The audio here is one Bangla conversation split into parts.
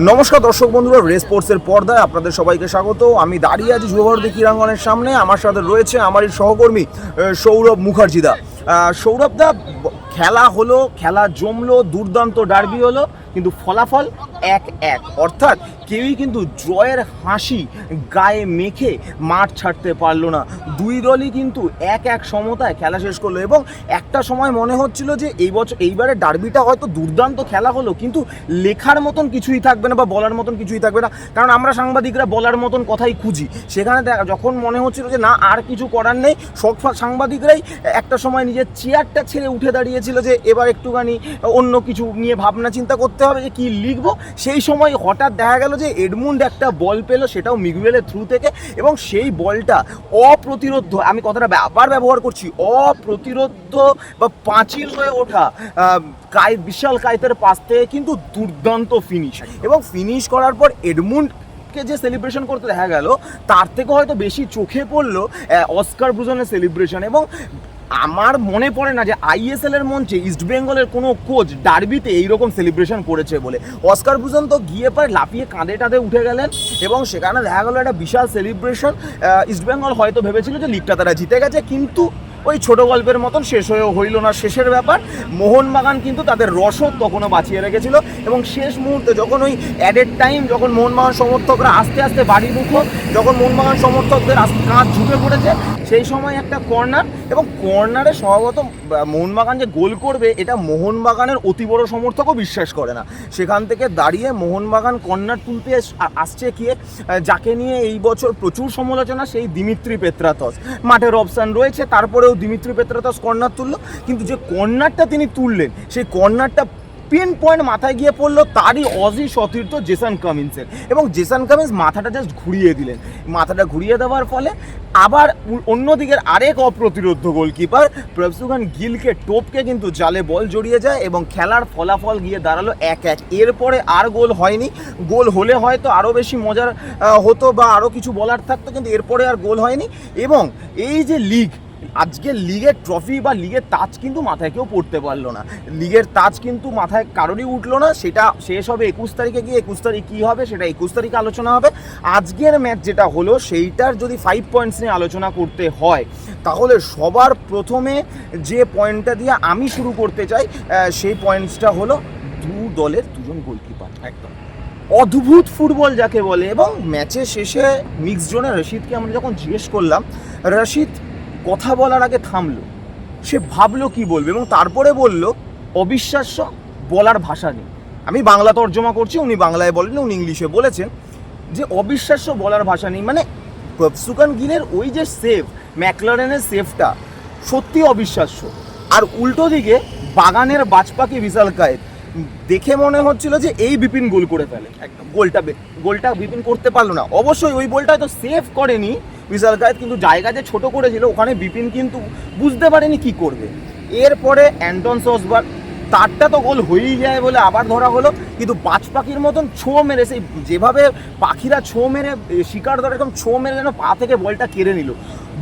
নমস্কার দর্শক বন্ধুরা, রেস স্পোর্টসের পর্দায় আপনাদের সবাইকে স্বাগত। আমি দাঁড়িয়ে আছি যুবভারতী ক্রীড়াঙ্গনের সামনে। আমার সাথে রয়েছে আমারই সহকর্মী সৌরভ মুখার্জিদা। সৌরভদা, খেলা হলো, খেলা জমলো, দুর্দান্ত ডার্বি হলো, কিন্তু ফলাফল 1-1, অর্থাৎ কেউই কিন্তু জয়ের হাসি গায়ে মেখে মাঠ ছাড়তে পারলো না। দুই দলই কিন্তু 1-1 সমতায় খেলা শেষ করলো এবং একটা সময় মনে হচ্ছিল যে এইবারে ডার্বিটা হয়তো দুর্দান্ত খেলা হলো, কিন্তু লেখার মতন কিছুই থাকবে না বা বলার মতন কিছুই থাকবে না, কারণ আমরা সাংবাদিকরা বলার মতন কথাই খুঁজি। সেখানে যখন মনে হচ্ছিল যে না, আর কিছু করার নেই, সব সাংবাদিকরাই একটা সময় নিজের চেয়ারটা ছেড়ে উঠে দাঁড়িয়েছিল যে এবার একটুখানি অন্য কিছু নিয়ে ভাবনা চিন্তা করতে হবে যে কী লিখবো। সেই সময় হঠাৎ দেখা গেল যে এডমুন্ড একটা বল পেলো, সেটাও মিগুয়েলের থ্রু থেকে, এবং সেই বলটা অপ্রতিরোধ্য, আমি কথাটা আবার ব্যবহার করছি, অপ্রতিরোধ্য বা পাঁচিল হয়ে ওঠা বিশাল কায়েতের পাশ থেকে কিন্তু দুর্দান্ত ফিনিশ, এবং ফিনিশ করার পর এডমুন্ডকে যে সেলিব্রেশন করতে দেখা গেল, তার থেকে হয়তো বেশি চোখে পড়লো অস্কার ব্রুজনের সেলিব্রেশন। এবং আমার মনে পড়ে না যে আইএসএল এর মঞ্চে ইস্টবেঙ্গলের কোনো কোচ ডার্বিতে এইরকম সেলিব্রেশন করেছে বলে। অস্কার ব্রুজন তো গিয়ে পারে লাফিয়ে কাঁধে টাঁধে উঠে গেলেন, এবং সেখানে দেখা গেলো একটা বিশাল সেলিব্রেশন। ইস্টবেঙ্গল হয়তো ভেবেছিল যে লিগটা তারা জিতে গেছে, কিন্তু ওই ছোটো গল্পের মতন শেষ হয়েও হইল না শেষের ব্যাপার। মোহনবাগান কিন্তু তাদের রসদ তখনও বাঁচিয়ে রেখেছিল, এবং শেষ মুহূর্তে যখন ওই অ্যাডেড টাইম, যখন মোহনবাগান সমর্থকরা আস্তে আস্তে বাড়ি মুখো, যখন মোহনবাগান সমর্থকদের কাঁধ ঝুঁকে পড়েছে, সেই সময় একটা কর্নার, এবং কর্নারে স্বভাবত মোহনবাগান যে গোল করবে এটা মোহনবাগানের অতি বড় সমর্থকও বিশ্বাস করে না। সেখান থেকে দাঁড়িয়ে মোহনবাগান কর্নার তুলতে আসছে গিয়ে, যাকে নিয়ে এই বছর প্রচুর সমালোচনা, সেই দিমিত্রি পেত্রাতস। মাঠের অপশান রয়েছে, তারপরেও দিমিত্রি পেত্রাতস কর্নার তুললো, কিন্তু যে কর্নারটা তিনি তুললেন, সেই কর্নারটা পিন পয়েন্ট মাথায় গিয়ে পড়লো তারই অজি সতীর্থ জেসন কামিন্সের, এবং জেসন কামিন্স মাথাটা জাস্ট ঘুরিয়ে দিলেন। মাথাটা ঘুরিয়ে দেওয়ার ফলে আবার অন্যদিকের আরেক অপ্রতিরোধ্য গোলকিপার প্রভসুখান গিলকে টোপকে কিন্তু জালে বল জড়িয়ে যায়, এবং খেলার ফলাফল গিয়ে দাঁড়ালো 1-1। এরপরে আর গোল হয়নি। গোল হলে হয়তো আরও বেশি মজার হতো বা আরও কিছু বলার থাকতো, কিন্তু এরপরে আর গোল হয়নি। এবং এই যে লিগ, আজকে লিগের ট্রফি বা লিগের তাজ কিন্তু মাথায় কেউ পড়তে পারলো না। লিগের তাজ কিন্তু মাথায় কারোরই উঠলো না। সেটা শেষ হবে 21 তারিখে গিয়ে। 21 তারিখ কী হবে সেটা 21 তারিখে আলোচনা হবে। আজকের ম্যাচ যেটা হলো, সেইটার যদি 5 পয়েন্টস নিয়ে আলোচনা করতে হয়, তাহলে সবার প্রথমে যে পয়েন্টটা দিয়ে আমি শুরু করতে চাই, সেই পয়েন্টসটা হলো দু দলের দুজন গোলকিপার। একদম অদ্ভুত ফুটবল যাকে বলে। এবং ম্যাচের শেষে মিক্স জোনে রশিদকে আমরা যখন জিজ্ঞেস করলাম, রশিদ কথা বলার আগে থামলো, সে ভাবলো কি বলবে, এবং তারপরে বলল অবিশ্বাস্য, বলার ভাষা নেই। আমি বাংলা তর্জমা করছি, উনি বাংলায় বলেন, উনি ইংলিশে বলেছেন যে অবিশ্বাস্য, বলার ভাষা নেই। মানে প্রভসুখান গিলের ওই যে সেভ, ম্যাকলারেনের সেভটা সত্যি অবিশ্বাস্য। আর উল্টো দিকে বাগানের বাজপাখি বিশাল কায়েত, দেখে মনে হচ্ছিল যে এই বিপিন গোল করে ফেলে। একদম গোলটা বিপিন করতে পারলো না। অবশ্যই ওই গোলটা হয়তো সেভ করেনি বিশাল কায়েত, কিন্তু জায়গা যে ছোটো করেছিল, ওখানে বিপিন কিন্তু বুঝতে পারেনি কি করবে। এরপরে অ্যান্টন সসবার, তারটা তো গোল হয়েই যায় বলে আবার ধরা হলো, কিন্তু বাজপাখির মতন ছোঁ মেরে, সেই যেভাবে পাখিরা ছোঁ মেরে শিকার ধরে, এরকম ছোঁ মেরে যেন পা থেকে বলটা কেড়ে নিল।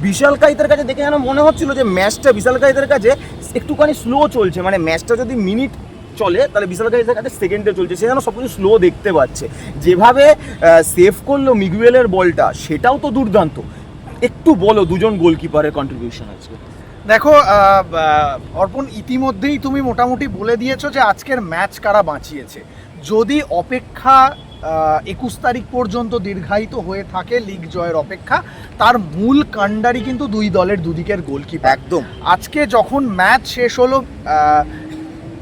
বিশাল কায়েতের কাছে দেখে যেন মনে হচ্ছিল যে ম্যাচটা বিশাল কায়েতের কাছে একটুখানি স্লো চলছে। মানে ম্যাচটা যদি মিনিট চলে, তাহলে বিশাল কায়েতের কাছে সেকেন্ডে চলছে। সে যেন সব কিছু স্লো দেখতে পাচ্ছে। যেভাবে সেভ করলো মিগুয়েলের বলটা, সেটাও তো দুর্দান্ত। একটু বলো দুজন গোলকিপারের কন্ট্রিবিউশন আছে। দেখো অর্পণ, ইতিমধ্যেই তুমি মোটামুটি বলে দিয়েছো যে আজকের ম্যাচ কারা বাঁচিয়েছে। যদি অপেক্ষা 21 তারিখ পর্যন্ত দীর্ঘায়িত হয়ে থাকে লিগ জয়ের অপেক্ষা, তার মূল কাণ্ডারি কিন্তু দুই দলের দুদিকের গোলকিপার। একদম। আজকে যখন ম্যাচ শেষ হলো,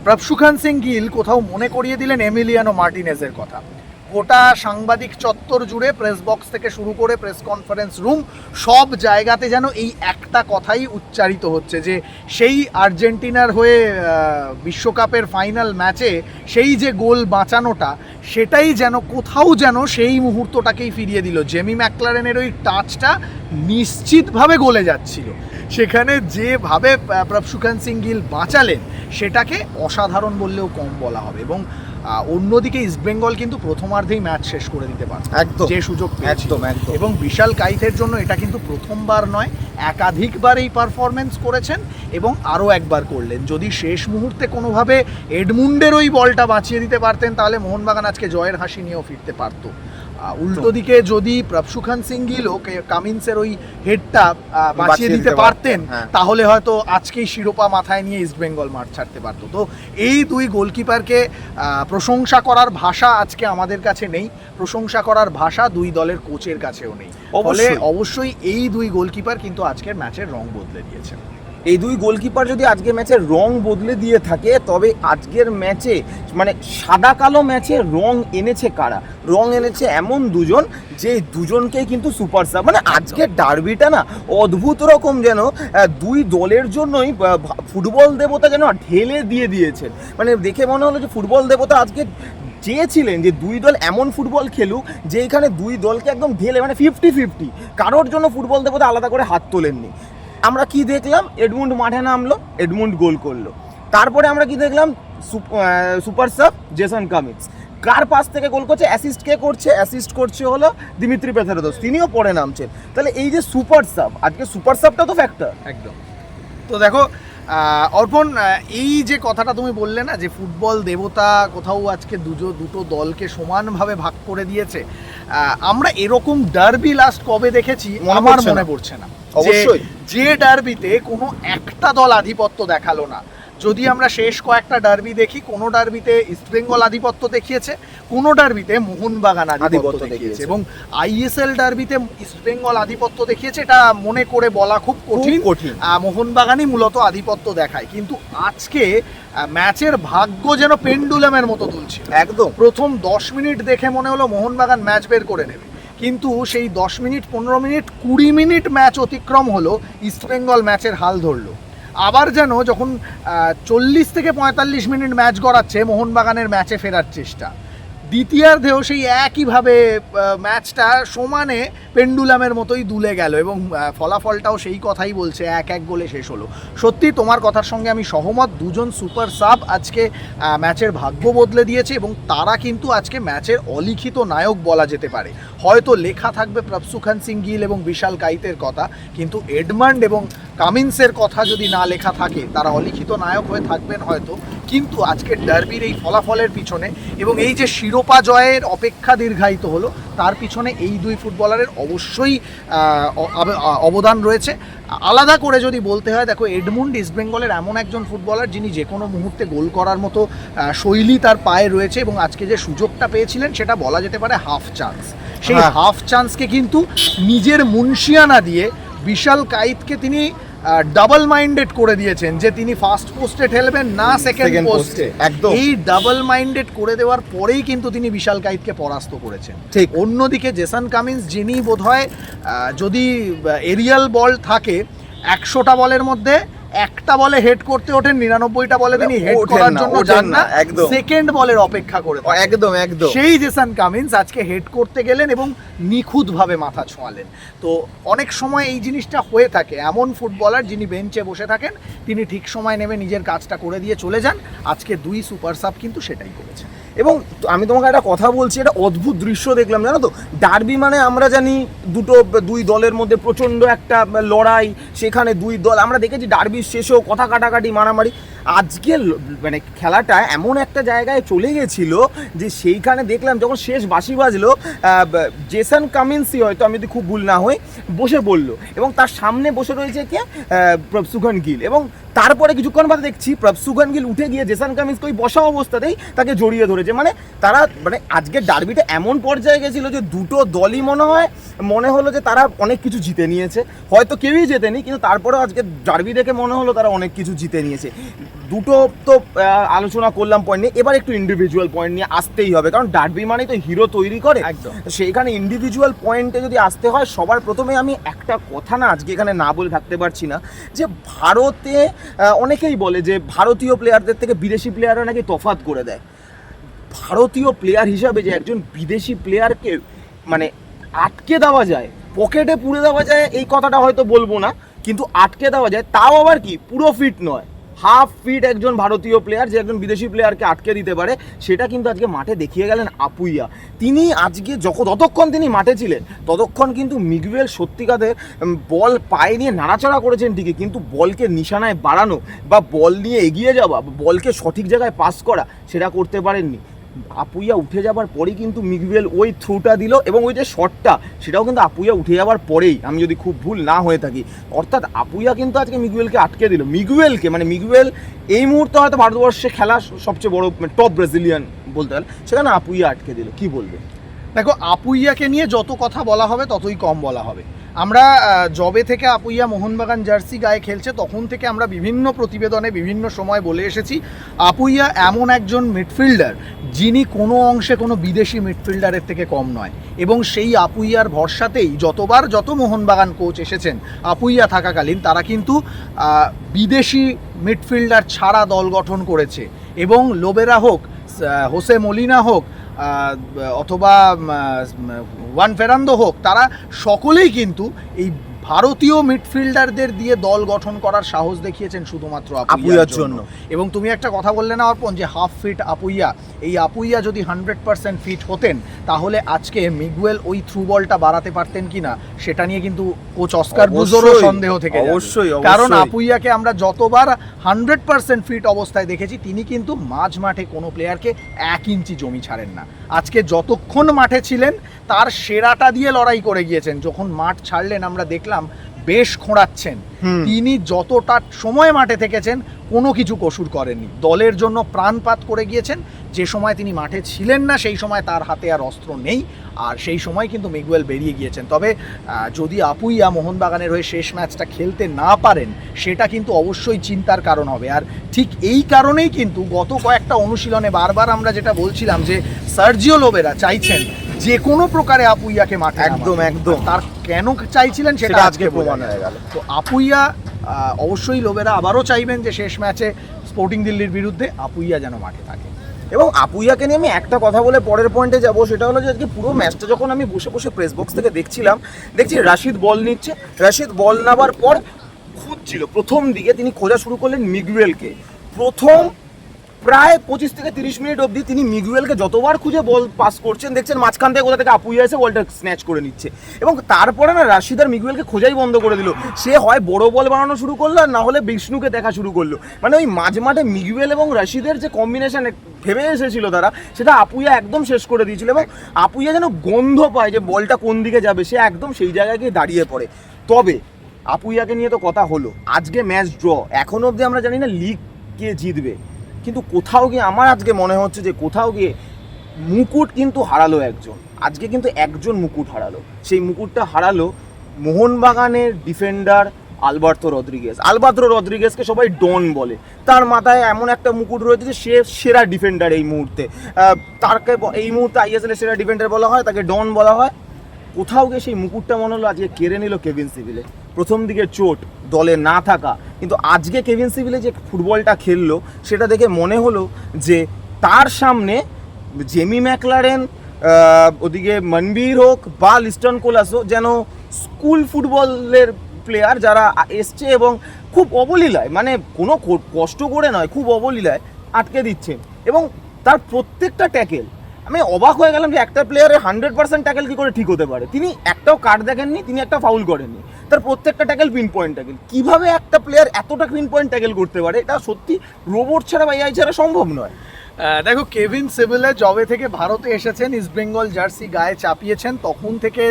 প্রভসুখান সিং গিল কোথাও মনে করিয়ে দিলেন এমিলিয়ানো মার্টিনেজের কথা। গোটা সাংবাদিক চত্বর জুড়ে, প্রেস বক্স থেকে শুরু করে প্রেস কনফারেন্স রুম, সব জায়গাতে যেন এই একটা কথাই উচ্চারিত হচ্ছে যে সেই আর্জেন্টিনার হয়ে বিশ্বকাপের ফাইনাল ম্যাচে সেই যে গোল বাঁচানোটা, সেটাই যেন কোথাও যেন সেই মুহূর্তটাকেই ফিরিয়ে দিল। জেমি ম্যাকলারেনের ওই টাচটা নিশ্চিতভাবে গলে যাচ্ছিল, সেখানে যেভাবে প্রভসুখান সিং গিল বাঁচালেন, সেটাকে অসাধারণ বললেও কম বলা হবে। এবং অন্যদিকে ইস্টবেঙ্গল কিন্তু প্রথমার্ধেই ম্যাচ শেষ করে দিতে পারে একদম যে সুযোগ পেয়েছিল। একদম একদম এবং বিশাল কাইতের জন্য এটা কিন্তু প্রথমবার নয়, একাধিকবার এই পারফরমেন্স করেছেন এবং আরও একবার করলেন। যদি শেষ মুহূর্তে কোনোভাবে এডমুন্ডের ওই বলটা বাঁচিয়ে দিতে পারতেন তাহলে মোহনবাগান আজকে জয়ের হাসি নিয়েও ফিরতে পারতো। উল্টো দিকে যদি প্রভসুখান সিং গিল কামিন্সের ওই হেডটা বাঁচিয়ে দিতে পারতেন তাহলে হয়তো আজকেই শিরোপা মাথায় নিয়ে ইস্টবেঙ্গল মাঠ ছাড়তে পারতো। তো এই দুই গোলকিপারকে প্রশংসা করার ভাষা আজকে আমাদের কাছে নেই, প্রশংসা করার ভাষা দুই দলের কোচের কাছেও নেই। ফলে অবশ্যই এই দুই গোলকিপার কিন্তু আজকের ম্যাচের রং বদলে দিয়েছেন। এই দুই গোলকিপার যদি আজকে ম্যাচের রং বদলে দিয়ে থাকে তবে আজকের ম্যাচে মানে সাদা কালো ম্যাচে রং এনেছে কারা? রং এনেছে এমন দুজন যে দুজনকেই কিন্তু সুপার সাব। মানে আজকের ডার্বিটা না অদ্ভুত রকম, যেন দুই দলের জন্যই ফুটবল দেবতা যেন ঢেলে দিয়ে দিয়েছেন। মানে দেখে মনে হলো যে ফুটবল দেবতা আজকে চেয়েছিলেন যে দুই দল এমন ফুটবল খেলুক যে এখানে দুই দলকে একদম ঢেলে, মানে 50-50, কারোর জন্য ফুটবল দেবতা আলাদা করে হাত তোলেননি। আমরা কি দেখলাম? এডমুন্ড মাঠে নামলো, এডমুন্ড গোল করলো। তারপরে আমরা কি দেখলাম? সুপার সাব জেসন কামিন্স কার পাস থেকে গোল করছে, অ্যাসিস্ট কে করছে? অ্যাসিস্ট করছে হলো দিমিত্রি পেথারোদোস, তিনিও পরে নামছেন। তাহলে এই যে সুপার সাব, আজকে সুপার সাবটা তো ফ্যাক্টর একদম। তো দেখো অর্পণ, এই যে কথাটা তুমি বললে না যে ফুটবল দেবতা কোথাও আজকে দুটো দলকে সমানভাবে ভাগ করে দিয়েছে, আমরা এরকম ডার্বি লাস্ট কবে দেখেছি আমার মনে পড়ছে না। অবশ্যই যে ডার্বিতে কোনো একটা দল আধিপত্য দেখালো না। যদি আমরা শেষ কয়েকটা ডার্বি দেখি, কোনো ডার্বিতে ইস্টবেঙ্গল আধিপত্য দেখিয়েছে, কোনো ডার্বিতে মোহনবাগান আধিপত্য দেখিয়েছে, এবং আইএসএল ডার্বিতে ইস্টবেঙ্গল আধিপত্য দেখিয়েছে। এটা মনে করে বলা খুব কঠিন। মোহনবাগানই মূলত আধিপত্য দেখায়। কিন্তু আজকে ম্যাচের ভাগ্য যেন পেন্ডুলামের মতো দুলছিল। একদম প্রথম 10 মিনিট দেখে মনে হলো মোহনবাগান ম্যাচ বের করে নেবে, কিন্তু সেই 10 মিনিট, 15 মিনিট, 20 মিনিট ম্যাচ অতিক্রম হলো, ইস্টবেঙ্গল ম্যাচের হাল ধরলো। আবার যেন যখন 40 থেকে 45 মিনিট ম্যাচ গড়াচ্ছে, মোহনবাগানের ম্যাচে ফেরার চেষ্টা। দ্বিতীয়ার্ধেও সেই একইভাবে ম্যাচটা সমানে পেন্ডুলামের মতোই দুলে গেল এবং ফলাফলটাও সেই কথাই বলছে, 1-1 গোলে শেষ হলো। সত্যি তোমার কথার সঙ্গে আমি সহমত। দুজন সুপার সাব আজকে ম্যাচের ভাগ্য বদলে দিয়েছে এবং তারা কিন্তু আজকে ম্যাচের অলিখিত নায়ক বলা যেতে পারে। হয়তো লেখা থাকবে প্রভসুখান সিং গিল এবং বিশাল কাইতের কথা, কিন্তু এডমান্ড এবং কামিন্সের কথা যদি না লেখা থাকে, তারা অলিখিত নায়ক হয়ে থাকবেন হয়তো। কিন্তু আজকের ডার্বির এই ফলাফলের পিছনে এবং এই যে শিরোপা জয়ের অপেক্ষা দীর্ঘায়িত হলো, তার পিছনে এই দুই ফুটবলারের অবশ্যই অবদান রয়েছে। আলাদা করে যদি বলতে হয়, দেখো এডমুন্ড ইস্টবেঙ্গলের এমন একজন ফুটবলার যিনি যে কোনো মুহূর্তে গোল করার মতো শৈলী তার পায়ে রয়েছে, এবং আজকে যে সুযোগটা পেয়েছিলেন সেটা বলা যেতে পারে হাফ চান্স। সেই হাফ চান্সকে কিন্তু নিজের মুন্সিয়ানা দিয়ে বিশাল কাইতকে তিনি ডাবল মাইন্ডেড করে দিয়েছেন যে তিনি ফার্স্ট পোস্টে ঠেলবেন না সেকেন্ড পোস্টে। একদম এই ডাবল মাইন্ডেড করে দেওয়ার পরেই কিন্তু তিনি বিশাল কাইতকে পরাস্ত করেছেন। ঠিক অন্যদিকে জেসন কামিন্স, যিনি বোধহয় যদি এরিয়াল বল থাকে 100টা বলের মধ্যে একটা বলে হেড করতে ওঠেন, 99টা বলে তিনি হেড করার জন্য যান না, সেকেন্ড বলের অপেক্ষা করে। একদম একদম সেই জেসন কামিন্স আজকে হেড করতে গেলেন এবং নিখুঁতভাবে মাথা ছোঁয়ালেন। তো অনেক সময় এই জিনিসটা হয়ে থাকে, এমন ফুটবলার যিনি বেঞ্চে বসে থাকেন তিনি ঠিক সময় নেমে নিজের কাজটা করে দিয়ে চলে যান। আজকে দুই সুপার সাব কিন্তু সেটাই করেছে। এবং আমি তোমাকে একটা কথা বলছি, এটা অদ্ভুত দৃশ্য দেখলাম, জানো তো? ডার্বি মানে আমরা জানি দুই দলের মধ্যে প্রচণ্ড একটা লড়াই, সেখানে দুই দল আমরা দেখেছি ডার্বির শেষেও কথা কাটাকাটি, মারামারি। আজকে মানে খেলাটা এমন একটা জায়গায় চলে গেছিল যে সেইখানে দেখলাম যখন শেষ বাঁশি বাজলো, জেসন কামিন্সই হয়তো, আমি যদি খুব ভুল না হই, বসে পড়লো এবং তার সামনে বসে রয়েছে কে? প্রভসুখান গিল। এবং তারপরে কিছুক্ষণ বাদে দেখছি প্রভসুখান গিল উঠে গিয়ে জেসন কামিন্সকে ওই বসা অবস্থাতেই তাকে জড়িয়ে ধরেছে। মানে তারা মানে আজকের ডার্বিটা এমন পর্যায়ে গেছিলো যে দুটো দলই মনে হলো যে তারা অনেক কিছু জিতে নিয়েছে। হয়তো কেউই জেতেনি, কিন্তু তারপরেও আজকে ডার্বি দেখে মনে হলো তারা অনেক কিছু জিতে নিয়েছে। দুটো তো আলোচনা করলাম পয়েন্ট নিয়ে, এবার একটু ইন্ডিভিজুয়াল পয়েন্ট নিয়ে আসতেই হবে, কারণ ডার্বি মানেই তো হিরো তৈরি করে। একদম সেইখানে ইন্ডিভিজুয়াল পয়েন্টে যদি আসতে হয়, সবার প্রথমে আমি একটা কথা না আজকে এখানে না বলে থাকতে পারছি না, যে ভারতে অনেকেই বলে যে ভারতীয় প্লেয়ারদের থেকে বিদেশি প্লেয়াররা নাকি তফাৎ করে দেয়। ভারতীয় প্লেয়ার হিসাবে যে একজন বিদেশি প্লেয়ারকে মানে আটকে দেওয়া যায়, পকেটে পুরে দেওয়া যায়, এই কথাটা হয়তো বলবো না, কিন্তু আটকে দেওয়া যায়, তাও আবার কি পুরো ফিট নয়, হাফ ফিট একজন ভারতীয় প্লেয়ার যে একজন বিদেশি প্লেয়ারকে আটকে দিতে পারে, সেটা কিন্তু আজকে মাঠে দেখিয়ে গেলেন আপুইয়া। তিনি আজকে যতক্ষণ তিনি মাঠে ছিলেন ততক্ষণ কিন্তু মিগুয়েল সত্যিকারের বল পায়ে নিয়ে নাড়াচাড়া করেছেন ঠিকই, কিন্তু বলকে নিশানায় বাড়ানো বা বল নিয়ে এগিয়ে যাওয়া, বলকে সঠিক জায়গায় পাস করা, সেটা করতে পারেননি। আপুইয়া উঠে যাবার পরেই কিন্তু মিগুয়েল ওই থ্রুটা দিল, এবং ওই যে শটটা সেটাও কিন্তু আপুইয়া উঠে যাবার পরেই, আমি যদি খুব ভুল না হয়ে থাকি। অর্থাৎ আপুইয়া কিন্তু আজকে মিগুয়েলকে আটকে দিল। মিগুয়েল এই মুহূর্তে হয়তো ভারতবর্ষে খেলা সবচেয়ে বড় টপ ব্রাজিলিয়ান বলতে গেলে, সেখানে আপুইয়া আটকে দিল। কি বলবে? দেখো, আপুইয়াকে নিয়ে যত কথা বলা হবে ততই কম বলা হবে। আমরা জবে থেকে আপুইয়া মোহনবাগান জার্সি গায়ে খেলছে তখন থেকে আমরা বিভিন্ন প্রতিবেদনে বিভিন্ন সময় বলে এসেছি, আপুইয়া এমন একজন মিডফিল্ডার যিনি কোনো অংশে কোনো বিদেশি মিডফিল্ডারের থেকে কম নয়, এবং সেই আপুইয়ার ভরসাতেই যত মোহনবাগান কোচ এসেছেন আপুইয়া থাকাকালীন, তারা কিন্তু বিদেশি মিডফিল্ডার ছাড়া দল গঠন করেছে। এবং লোবেরা হোক, হোসে মলিনা হোক, অথবা ওয়ান ফেরান্দো হোক, তারা সকলেই কিন্তু এই ভারতীয় মিডফিল্ডারদের দিয়ে দল গঠন করার সাহস দেখিয়েছেন শুধুমাত্র আপুইয়ার জন্য। এবং তুমি একটা কথা বললে না অর্পণ, যে হাফ ফিট আপুইয়া, এই আপুইয়া যদি 100% ফিট হতেন তাহলে আজকে মিগুয়েল ওই থ্রু বলটা বাড়াতে পারতেন কিনা সেটা নিয়ে কিন্তু কোচ অস্কার বুজোরও সন্দেহ থেকে যাবে। অবশ্যই, কারণ আপুইয়াকে আমরা যতবার 100% ফিট অবস্থায় দেখেছি, তিনি কিন্তু মাঝ মাঠে কোনো প্লেয়ারকে 1 ইঞ্চি জমি ছাড়েন না। আজকে যতক্ষণ মাঠে ছিলেন তার সেরাটা দিয়ে লড়াই করে গিয়েছেন। যখন মাঠ ছাড়লেন আমরা দেখলাম বেশ খোঁড়াচ্ছেন। তিনি যতটা সময় মাঠে থেকেছেন কোনো কিছু কসুর করেননি, দলের জন্য প্রাণপাত করে গিয়েছেন। যে সময় তিনি মাঠে ছিলেন না সেই সময় তার হাতে আর অস্ত্র নেই, আর সেই সময় কিন্তু মিগুয়েল বেরিয়ে গিয়েছেন। তবে যদি আপুইয়া মোহনবাগানের হয়ে শেষ ম্যাচটা খেলতে না পারেন সেটা কিন্তু অবশ্যই চিন্তার কারণ হবে। আর ঠিক এই কারণেই কিন্তু গত কয়েকটা অনুশীলনে বারবার আমরা যেটা বলছিলাম যে সার্জিও লোবেরা চাইছেন যে কোনো প্রকারে আপুইয়াকে মাঠে, একদম তার কেন চাইছিলেন সেটা আজকে প্রমাণ হয়ে গেল। তো আপুইয়া অবশ্যই লোবেরা আবারও চাইবেন যে শেষ ম্যাচে স্পোর্টিং দিল্লির বিরুদ্ধে আপুইয়া যেন মাঠে থাকে। এবং আপুইয়াকে নিয়ে আমি একটা কথা বলে পরের পয়েন্টে যাব, সেটা হলো যে আজকে পুরো ম্যাচটা যখন আমি বসে বসে প্রেস বক্স থেকে দেখছি রাশিদ বল নিচ্ছে, রাশিদ বল নেওয়ার পর খুঁজছিল, প্রথম দিকে তিনি খোঁজা শুরু করলেন মিগুয়েলকে। প্রথম প্রায় 25 থেকে 30 মিনিট অবধি তিনি মিগুয়েলকে যতবার খুঁজে বল পাস করছেন, দেখছেন মাঝখান থেকে কোথা থেকে আপুইয়া এসে বলটা স্ন্যাচ করে নিচ্ছে। এবং তারপরে না রাশিদ আর মিগুয়েলকে খোঁজাই বন্ধ করে দিল। সে হয় বড় বল বানানো শুরু করলো, না হলে বিষ্ণুকে দেখা শুরু করলো। মানে ওই মাঝ মাঠে মিগুয়েল এবং রাশিদের যে কম্বিনেশন ভেবে এসেছিল তারা, সেটা আপুইয়া একদম শেষ করে দিয়েছিল। এবং আপুইয়া যেন গন্ধ পায় যে বলটা কোন দিকে যাবে, সে একদম সেই জায়গায় গিয়ে দাঁড়িয়ে পড়ে। তবে আপুইয়াকে নিয়ে তো কথা হলো, আজকে ম্যাচ ড্র, এখনো অবধি আমরা জানি না লিগ কে জিতবে, কিন্তু কোথাও গিয়ে আমার আজকে মনে হচ্ছে যে কোথাও গিয়ে মুকুট কিন্তু হারালো একজন। আজকে কিন্তু একজন মুকুট হারালো, সেই মুকুটটা হারালো মোহনবাগানের ডিফেন্ডার আলবার্তো রদ্রিগেজকে সবাই ডন বলে। তার মাথায় এমন একটা মুকুট রয়েছে যে সে সেরা ডিফেন্ডার এই মুহূর্তে, তাকে এই মুহূর্তে আইএসএল এর সেরা ডিফেন্ডার বলা হয়, তাকে ডন বলা হয়। কোথাও গিয়ে সেই মুকুটটা মনে হলো আজকে কেড়ে নিল কেভিন সিভিলে। প্রথম দিকে চোট, দলে না থাকা, কিন্তু আজকে কেভিন সিভিলে যে ফুটবলটা খেললো সেটা দেখে মনে হলো যে তার সামনে জেমি ম্যাকলারেন, ওদিকে মনবীর হোক বা লিস্টন কোলাসো যেন স্কুল ফুটবলের প্লেয়ার যারা এসছে এবং খুব অবলীলায়, মানে কোনো কষ্ট করে নয়, খুব অবলীলায় আটকে দিচ্ছেন। এবং তার প্রত্যেকটা ট্যাকেল, আমি অবাক হয়ে গেলাম যে একটা প্লেয়ারের 100% ট্যাকেল কী করে ঠিক হতে পারে। তিনি একটাও কাট দেখেননি, তিনি একটা ফাউল করেননি, তার প্রত্যেকটা ট্যাকেল পিন পয়েন্ট ট্যাকেল। কীভাবে একটা প্লেয়ার এতটা পিন পয়েন্ট ট্যাকেল করতে পারে, এটা সত্যি রোবট ছাড়া বা এআই ছাড়া সম্ভব নয়। দেখো, কেভিন সিভিলে জবে থেকে ভারতে এসেছেন, ইস্ট বেঙ্গল জার্সি গায়ে চাপিয়েছেন, তখন থেকে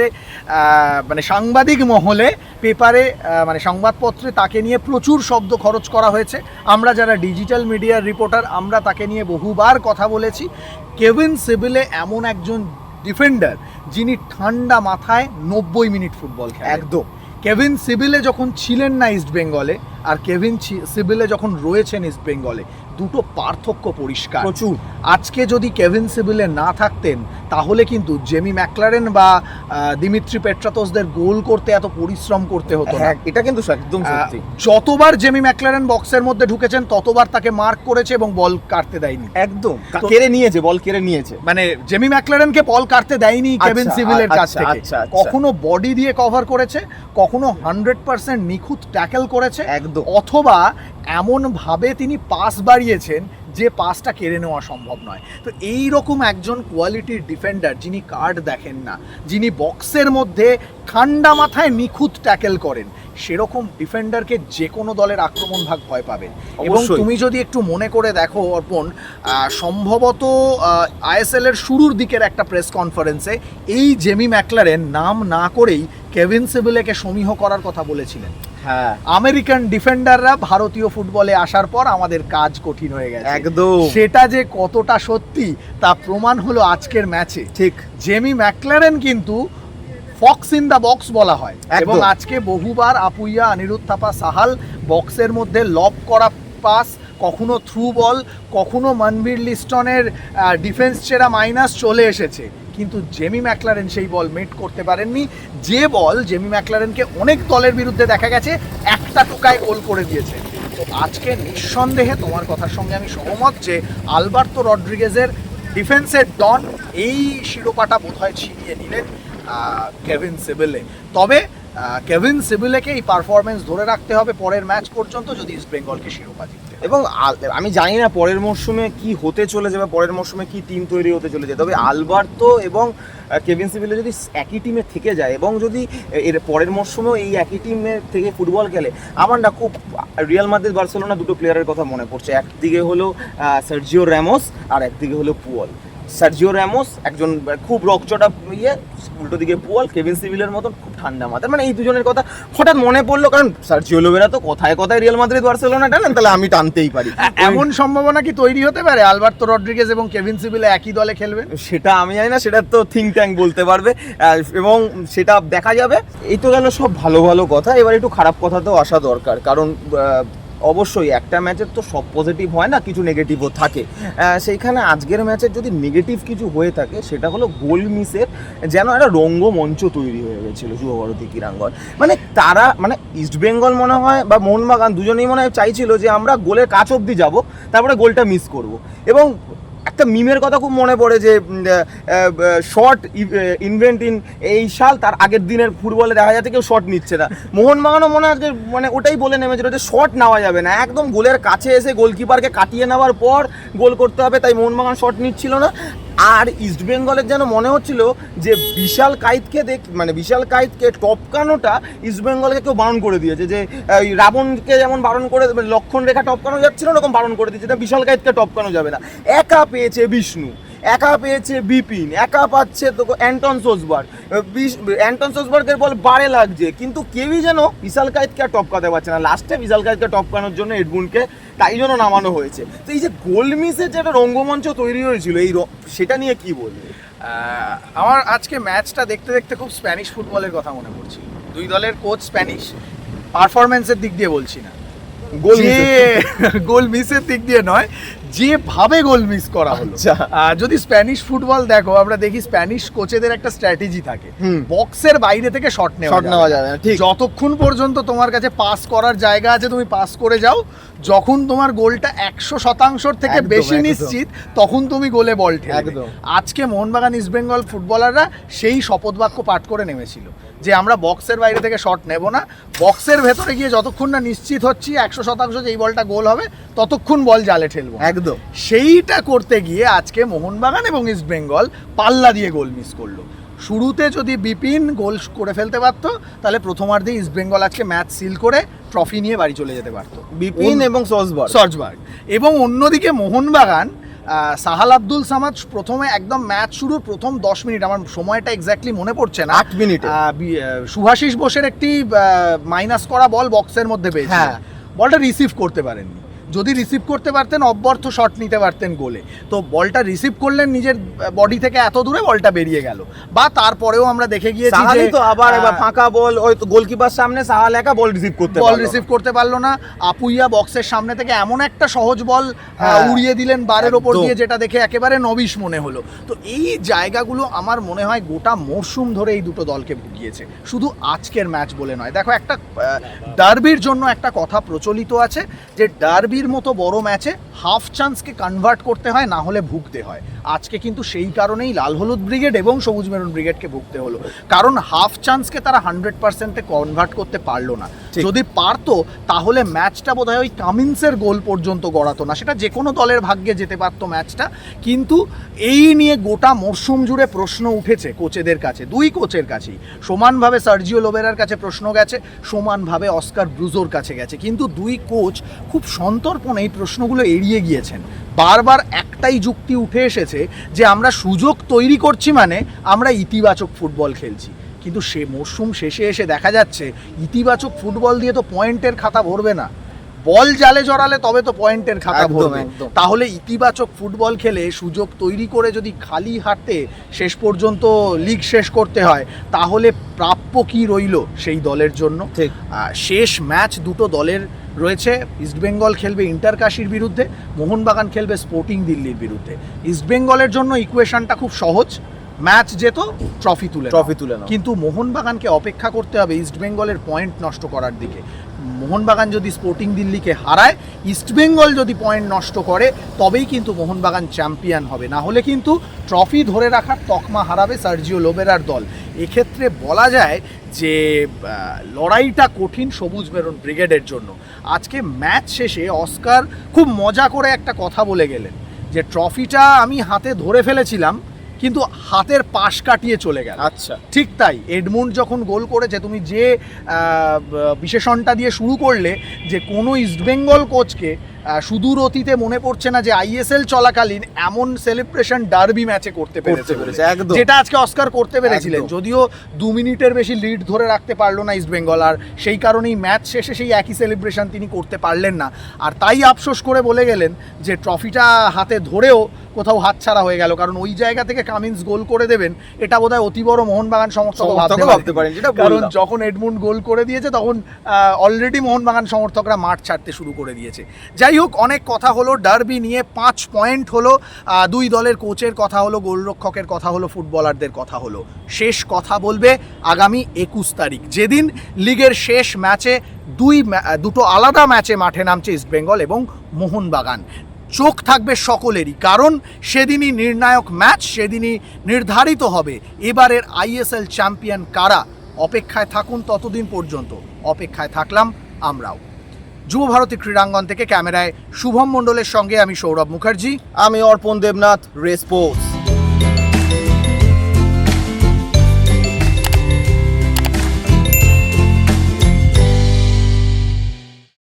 মানে সাংবাদিক মহলে, পেপারে, মানে সংবাদপত্রে তাকে নিয়ে প্রচুর শব্দ খরচ করা হয়েছে। আমরা যারা ডিজিটাল মিডিয়ার রিপোর্টার, আমরা তাকে নিয়ে বহুবার কথা বলেছি। কেভিন সিভিলে এমন একজন ডিফেন্ডার যিনি ঠান্ডা মাথায় 90 মিনিট ফুটবল খেলে। একদম। কেভিন সিভিলে যখন ছিলেন না ইস্ট বেঙ্গলে, আর কেভিন সিভিলে যখন রয়েছেন ইস্ট বেঙ্গলে, দুটো পার্থক্য পরিষ্কার প্রচুর। আজকে যদি কেভিন সিভিলে না থাকতেন তাহলে কিন্তু জেমি ম্যাকলারেন বা দিমিত্রি পেট্রাতোসদের গোল করতে এত পরিশ্রম করতে হতো না। এটা কিন্তু একদম সত্যি। যতবার জেমি ম্যাকলারেন বক্সের মধ্যে ঢুকেছেন ততবার তাকে মার্ক করেছে এবং বল কাটতে দেয়নি। একদম কেড়ে নিয়েছে, বল কেড়ে নিয়েছে। মানে জেমি ম্যাকলারেনকে বল কাটতে দেয়নি কেভিন সিভিলের কাছ থেকে। কখনো বডি দিয়ে কভার করেছে, কখনো 100% নিখুঁত ট্যাকেল করেছে, একদম। অথবা এমনভাবে তিনি পাস বাড়িয়েছেন যে পাসটা কেড়ে নেওয়া সম্ভব নয়। তো এই রকম একজন কোয়ালিটির ডিফেন্ডার, যিনি কার্ড দেখেন না, যিনি বক্সের মধ্যে ঠান্ডা মাথায় নিখুঁত ট্যাকেল করেন, সেরকম ডিফেন্ডারকে যে কোনো দলের আক্রমণ ভাগ ভয় পাবেন। এবং অবশ্যই। তুমি যদি একটু মনে করে দেখো অর্পণ, সম্ভবত আইএসএল এর শুরুর দিকের একটা প্রেস কনফারেন্সে এই জেমি ম্যাকলারেন নাম না করেই কেভিন সিবিলেকে সমীহ করার কথা বলেছিলেন। হ্যাঁ, আমেরিকান ডিফেন্ডাররা ভারতীয় ফুটবলে আসার পর আমাদের কাজ কঠিন হয়ে গেছে। একদম সেটা যে কতটা সত্যি তা প্রমাণ হলো আজকের ম্যাচে। ঠিক। জেমি ম্যাকলারেন কিন্তু ফক্স ইন দ্য বক্স বলা হয়, এবং একদম। আজকে বহুবার আপুইয়া, অনিরুদ্ধ থাপা, সাহাল বক্সের মধ্যে লব করা পাস, কখনো থ্রু বল, কখনো মনবীর লিস্টনের ডিফেন্স ছেড়া মাইনাস চলে এসেছে, কিন্তু জেমি ম্যাকলারেন সেই বল মেট করতে পারেননি। যে বল জেমি ম্যাকলারেনকে অনেক দলের বিরুদ্ধে দেখা গেছে একটা টোকায় গোল করে দিয়েছে। তো আজকে নিঃসন্দেহে তোমার কথার সঙ্গে আমি সহমত যে আলবার্তো রড্রিগেজের ডিফেন্সের ডন এই শিরোপাটা বোধহয় ছিনিয়ে নিলেন কেভিন সিবিলে। তবে কেভিন সিবিলেকে এই পারফরমেন্স ধরে রাখতে হবে পরের ম্যাচ পর্যন্ত যদি ইস্ট বেঙ্গলকে শিরোপা জিততে হয়। এবং আমি জানি না পরের মরশুমে কি হতে চলেছে বা পরের মরশুমে কি টিম তৈরি হতে চলেছে, তবে আলবার্তো এবং কেভিন সিবিলে যদি একই টিমে থেকে যায় এবং যদি এর পরের মরশুমেও এই একই টিমের থেকে ফুটবল খেলে, আমার না খুব রিয়াল মাদ্রিদ বার্সেলোনা দুটো প্লেয়ারের কথা মনে পড়ছে। একদিকে হলো সার্জিও র্যামোস আর একদিকে হলো পুয়াল। সার্জিও র্যামোস একজন খুব রকচটা উল্টো দিকে পুয়াল, কেভিন সিবিলের মতন খুব ঠান্ডা মাথার। মানে এই দুজনের কথা হঠাৎ মনে পড়লো, কারণ সার্জিও লোবেরা তো কথায় কথায় রিয়াল মাদ্রিদ বার্সেলোনা টানেন, তাহলে আমি টানতেই পারি। এমন সম্ভাবনা কি তৈরি হতে পারে আলবার্তো রড্রিগেজ এবং কেভিন সিবিলে একই দলে খেলবে? সেটা আমি জানি না, সেটা তো থিঙ্ক ট্যাঙ্ক বলতে পারবে, এবং সেটা দেখা যাবে। এই তো গেল সব ভালো ভালো কথা, এবার একটু খারাপ কথাতেও আসা দরকার, কারণ অবশ্যই একটা ম্যাচের তো সব পজিটিভ হয় না, কিছু নেগেটিভও থাকে। সেইখানে আজকের ম্যাচের যদি নেগেটিভ কিছু হয়ে থাকে সেটা হলো গোল মিসের যেন একটা রঙ্গমঞ্চ তৈরি হয়ে গেছিল যুবভারতী ক্রীড়াঙ্গন। মানে তারা, মানে ইস্টবেঙ্গল মনে হয় বা মোহনবাগান দুজনেই মনে হয় চাইছিল যে আমরা গোলের কাছ অবধি যাব, তারপরে গোলটা মিস করব। এবং একটা মিমের কথা খুব মনে পড়ে যে শর্ট ইনভেন্ট ইন এই সাল, তার আগের দিনের ফুটবলে দেখা যাচ্ছে কেউ শর্ট নিচ্ছে না। মোহনবাগানও মনে হয় মানে ওটাই বলে নেমেছিল যে শর্ট নেওয়া যাবে না, একদম গোলের কাছে এসে গোলকিপারকে কাটিয়ে নেওয়ার পর গোল করতে হবে, তাই মোহনবাগান শর্ট নিচ্ছিল না। আর ইস্টবেঙ্গলের যেন মনে হচ্ছিল যে বিশাল কাইতকে টপকানোটা ইস্টবেঙ্গলকে কেউ বারণ করে দিয়েছে, যে রাবণকে যেমন বারণ করে লক্ষণ রেখা টপকানো যাচ্ছিল ওরকম বারণ করে দিয়েছে, না বিশাল কাইতকে টপকানো যাবে না। একা পেয়েছে বিষ্ণু, একা পেয়েছে বিপিন, একা পাচ্ছে তো অ্যান্টন সোসবার্গের বল বারে লাগছে, কিন্তু কেউই যেন বিশাল কাইতকে আর টপকাতে পারছে না। লাস্টে বিশাল কাইতকে টপকানোর জন্য এডমুনকে তাই জন্য নামানো হয়েছে। তো এই যে গোল মিসের যে একটা রঙ্গমঞ্চ তৈরি হয়েছিল, সেটা নিয়ে কি বলবে? আমার আজকে ম্যাচটা দেখতে দেখতে খুব স্প্যানিশ ফুটবলের কথা মনে পড়ছিল। দুই দলের কোচ স্প্যানিশ, পারফরমেন্সের দিক দিয়ে বলছি না, গোল মিসের দিক দিয়ে নয়, যেভাবে গোল মিস করা হলো। যদি স্প্যানিশ ফুটবল দেখো, আমরা দেখি স্প্যানিশ কোচেদের একটা স্ট্র্যাটেজি থাকে, বক্সের বাইরে থেকে শট নেওয়া যাবে না। ঠিক, যতক্ষণ পর্যন্ত তোমার কাছে পাস করার জায়গা আছে তুমি পাস করে যাও, যখন তোমার গোলটা 100% থেকে বেশি নিশ্চিত তখন তুমি গোলে বল ঠেলবে। আজকে মোহনবাগান ইস্টবেঙ্গল ফুটবলাররা সেই শপথ বাক্য পাঠ করে নেমেছিল যে আমরা বক্সের বাইরে থেকে শট নেব না, বক্সের ভেতরে গিয়ে যতক্ষণ না নিশ্চিত হচ্ছি 100% যে এই বলটা গোল হবে ততক্ষণ বল জালে ঠেলবো। একদম সেইটা করতে গিয়ে আজকে মোহনবাগান এবং ইস্টবেঙ্গল পাল্লা দিয়ে গোল মিস করলো। শুরুতে যদি বিপিন গোল করে ফেলতে পারতো, তাহলে প্রথমার্ধে ইস্টবেঙ্গল আজকে ম্যাচ সিল করে ট্রফি নিয়ে বাড়ি চলে যেতে পারতো, বিপিন এবং সসবার্গ। এবং অন্যদিকে মোহনবাগান, সাহাল আব্দুল সামাদ প্রথমে একদম ম্যাচ শুরুর প্রথম 10 মিনিট, আমার সময়টা এক্স্যাক্টলি মনে পড়ছে না, 8 মিনিটে সুভাশিস বোসের একটি মাইনাস করা বল বক্সের মধ্যে পেয়েছে, বলটা রিসিভ করতে পারেননি। যদি রিসিভ করতে পারতেন অব্যর্থ শট নিতে পারতেন গোলে, তো বলটা রিসিভ করলেন নিজের বডি থেকে এত দূরে, বলটা বেরিয়ে গেল। বা তারপরেও আমরা দেখে গিয়েছি যে তো আবার ফাঁকা বল, ওই তো গোলকিপার সামনে সাহাল একা বল রিসিভ করতে পারলো না। আপুইয়া বক্সের সামনে থেকে এমন একটা সহজ বল উড়িয়ে দিলেন বারের ওপর দিয়ে, যেটা দেখে একেবারে নবিশ মনে হলো। তো এই জায়গাগুলো আমার মনে হয় গোটা মরশুম ধরে এই দুটো দলকে ভুগিয়েছে, শুধু আজকের ম্যাচ বলে নয়। দেখো, একটা ডার্বির জন্য একটা কথা প্রচলিত আছে যে ডার্বির মতো বড় ম্যাচে হাফ চান্সকে কনভার্ট করতে হয়, না হলে ভুগতে হয়। আজকে কিন্তু সেই কারণেই লাল হলুদ ব্রিগেড এবং সবুজ মেরুন ব্রিগেডকে ভুগতে হলো, কারণ হাফ চান্সকে তারা 100%-এ কনভার্ট করতে পারলো না। ঠিক। যদি পারতো তাহলে ম্যাচটা বোধহয় ওই কামিন্সের গোল পর্যন্ত গড়াতো না, সেটা যে কোনো দলের ভাগ্যে যেতে পারতো ম্যাচটা। কিন্তু এই নিয়ে গোটা মরশুম জুড়ে প্রশ্ন উঠেছে কোচেদের কাছে, দুই কোচের কাছেই সমানভাবে। সার্জিও লোবেরার কাছে প্রশ্ন গেছে, সমানভাবে অস্কার ব্রুজোর কাছে গেছে, কিন্তু দুই কোচ খুব সন্তর্পণে এই প্রশ্নগুলো এড়িয়ে গিয়েছেন। বারবার একটাই যুক্তি উঠে এসেছে যে আমরা সুযোগ তৈরি করছি মানে আমরা ইতিবাচক ফুটবল খেলছি। কিন্তু সে মরশুম শেষে এসে দেখা যাচ্ছে ইতিবাচক ফুটবল দিয়ে তো পয়েন্টের খাতা ভরবে না, বল জালে জড়ালে তবে তো পয়েন্টের খাতা একদম, ভরবে। একদম। তাহলে ইতিবাচক ফুটবল খেলে সুযোগ তৈরি করে যদি খালি হাতে শেষ পর্যন্ত লিগ শেষ করতে হয়, তাহলে প্রাপ্য কি রইল সেই দলের জন্য? ঠিক। শেষ ম্যাচ দুটো দলের রয়েছে। ইস্টবেঙ্গল খেলবে ইন্টারকাশির বিরুদ্ধে, মোহনবাগান খেলবে স্পোর্টিং দিল্লির বিরুদ্ধে। ইস্টবেঙ্গলের জন্য ইকুয়েশনটা খুব সহজ, ম্যাচ যেত, ট্রফি তুলে নাও। কিন্তু মোহনবাগানকে অপেক্ষা করতে হবে ইস্টবেঙ্গলের পয়েন্ট নষ্ট করার দিকে। মোহনবাগান যদি স্পোর্টিং দিল্লিকে হারায়, ইস্টবেঙ্গল যদি পয়েন্ট নষ্ট করে, তবেই কিন্তু মোহনবাগান চ্যাম্পিয়ন হবে, না হলে কিন্তু ট্রফি ধরে রাখার তকমা হারাবে সার্জিও লোবেরার দল। এক্ষেত্রে বলা যায় যে লড়াইটা কঠিন সবুজ মেরুন ব্রিগেডের জন্য। আজকে ম্যাচ শেষে অস্কার খুব মজা করে একটা কথা বলে গেলেন যে ট্রফিটা আমি হাতে ধরে ফেলেছিলাম কিন্তু হাতের পাশ কাটিয়ে চলে গেল। আচ্ছা, ঠিক তাই, এডমুন্ড যখন গোল করেছে, তুমি যে বিশেষণটা দিয়ে শুরু করলে যে কোনো ইস্টবেঙ্গল কোচকে সুদূর অতীতে মনে পড়ছে না যে আইএসএল চলাকালীন এমন সেলিব্রেশন ডার্বি ম্যাচে করতে পেরেছে বলে। একদম। যেটা আজকে অস্কার করতে পেরেছিলেন, একদম। যদিও 2 মিনিটের বেশি লিড ধরে রাখতে পারলো না ইস্টবেঙ্গল, আর সেই কারণেই ম্যাচ শেষে সেই একই সেলিব্রেশন তিনি করতে পারলেন না। আর তাই আফসোস করে বলে গেলেন যে ট্রফিটা হাতে ধরেও কোথাও হাতছাড়া হয়ে গেল, কারণ ওই জায়গা থেকে কামিন্স গোল করে দেবেন এটা বোধহয় অতি বড় মোহনবাগান সমর্থক ভাবতে পারেন, যেটা কারণ বললাম। যখন এডমুন্ড গোল করে দিয়েছে তখন অলরেডি মোহনবাগান সমর্থকরা মাঠ ছাড়তে শুরু করে দিয়েছে। যাই হোক, অনেক কথা হলো ডার্বি নিয়ে, 5 পয়েন্ট হলো, দুই দলের কোচের কথা হলো, গোলরক্ষকের কথা হলো, ফুটবলারদের কথা হলো। শেষ কথা বলবে আগামী 21 তারিখ, যেদিন লিগের শেষ ম্যাচে দুটো আলাদা ম্যাচে মাঠে নামছে ইস্টবেঙ্গল এবং মোহনবাগান। চোখ থাকবে সকলেরই, কারণ সেদিনই নির্ণায়ক ম্যাচ, সেদিনই নির্ধারিত হবে এবারের আইএসএল চ্যাম্পিয়ন কারা। অপেক্ষায় থাকুন ততদিন পর্যন্ত, অপেক্ষায় থাকলাম আমরাও। যুব ভারতী ক্রীড়াঙ্গন থেকে ক্যামেরায় শুভম মণ্ডলের সঙ্গে আমি সৌরভ মুখার্জি। আমি অর্পণ দেবনাথ, রেসপোর্টস।